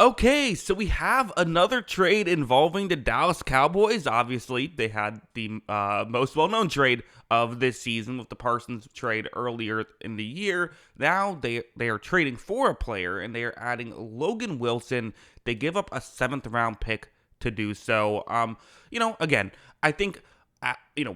Okay, so we have another trade involving the Dallas Cowboys. Obviously, they had the most well-known trade of this season with the Parsons trade earlier in the year. Now they are trading for a player, and they are adding Logan Wilson. They give up a seventh-round pick to do so. Again, I think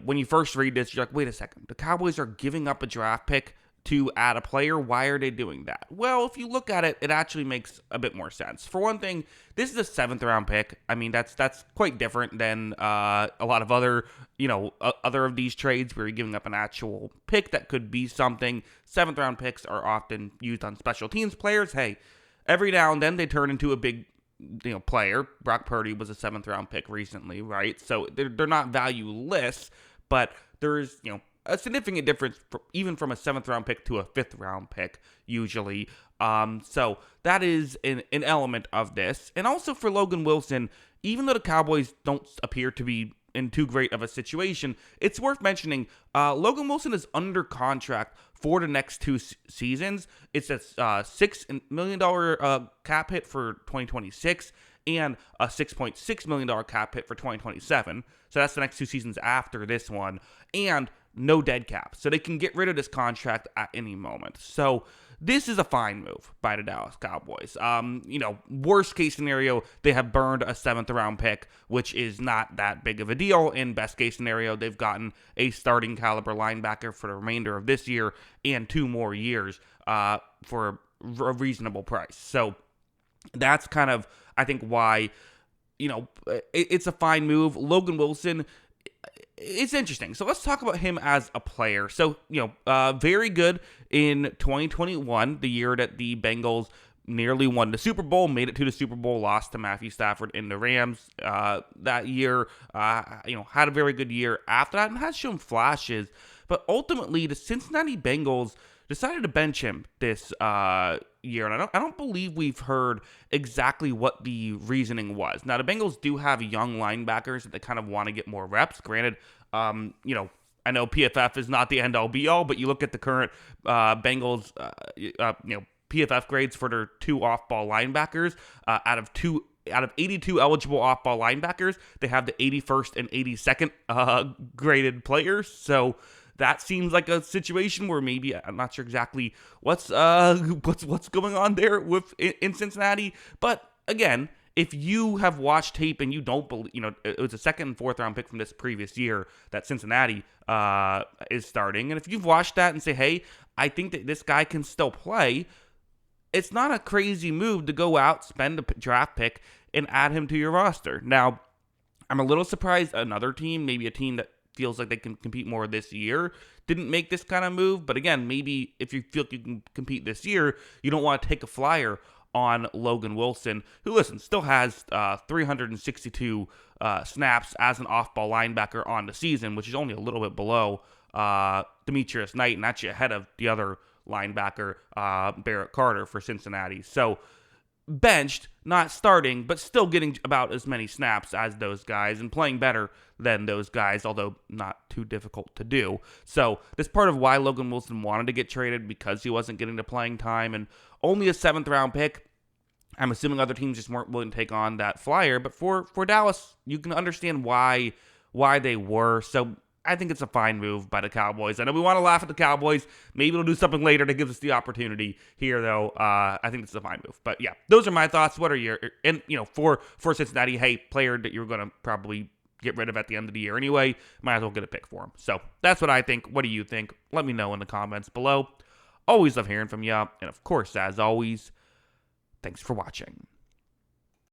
when you first read this, you're like, wait a second, the Cowboys are giving up a draft pick to add a player. Why are they doing that? Well, if you look at it, it actually makes a bit more sense. For one thing, this is a seventh round pick. I mean, that's quite different than a lot of other of these trades where you're giving up an actual pick that could be something. Seventh round picks are often used on special teams players. Hey, every now and then they turn into a big player. Brock Purdy was a seventh round pick recently, right? So they're not valueless, but there's a significant difference even from a seventh round pick to a fifth round pick usually. So that is an element of this. And also for Logan Wilson, even though the Cowboys don't appear to be in too great of a situation, it's worth mentioning Logan Wilson is under contract for the next two seasons. It's a $6 million cap hit for 2026 and a $6.6 million cap hit for 2027. So that's the next two seasons after this one. And no dead cap. So they can get rid of this contract at any moment. So this is a fine move by the Dallas Cowboys. Worst case scenario, they have burned a seventh round pick, which is not that big of a deal. In best case scenario, they've gotten a starting caliber linebacker for the remainder of this year and 2 more years for a reasonable price. So that's kind of, I think, why, it's a fine move. Logan Wilson, it's interesting. So let's talk about him as a player. So, very good in 2021, the year that the Bengals nearly won the Super Bowl, made it to the Super Bowl, lost to Matthew Stafford in the Rams that year. Had a very good year after that and has shown flashes. But ultimately, the Cincinnati Bengals decided to bench him this year, and I don't believe we've heard exactly what the reasoning was. Now, the Bengals do have young linebackers that they kind of want to get more reps. Granted, I know PFF is not the end-all be-all, but you look at the current Bengals, PFF grades for their 2 off-ball linebackers. Out of 82 eligible off-ball linebackers, they have the 81st and 82nd graded players. So that seems like a situation where maybe I'm not sure exactly what's going on there in Cincinnati. But again, if you have watched tape and you don't believe, it was a second and fourth round pick from this previous year that Cincinnati is starting, and if you've watched that and say, hey, I think that this guy can still play, it's not a crazy move to go out, spend a draft pick, and add him to your roster. Now, I'm a little surprised another team, maybe a team that feels like they can compete more this year, didn't make this kind of move. But again, maybe if you feel you can compete this year, you don't want to take a flyer on Logan Wilson, who, still has 362 snaps as an off-ball linebacker on the season, which is only a little bit below Demetrius Knight and actually ahead of the other linebacker, Barrett Carter for Cincinnati. So benched, not starting, but still getting about as many snaps as those guys and playing better than those guys, although not too difficult to do. So this part of why Logan Wilson wanted to get traded, because he wasn't getting the playing time and only a 7th round pick. I'm assuming other teams just weren't willing to take on that flyer, but for Dallas, you can understand why they were. So I think it's a fine move by the Cowboys. I know we want to laugh at the Cowboys. Maybe we'll do something later to give us the opportunity here, though. I think it's a fine move. But yeah, those are my thoughts. What are your, and for Cincinnati, hey, player that you're going to probably get rid of at the end of the year anyway, might as well get a pick for him. So that's what I think. What do you think? Let me know in the comments below. Always love hearing from you. And of course, as always, thanks for watching.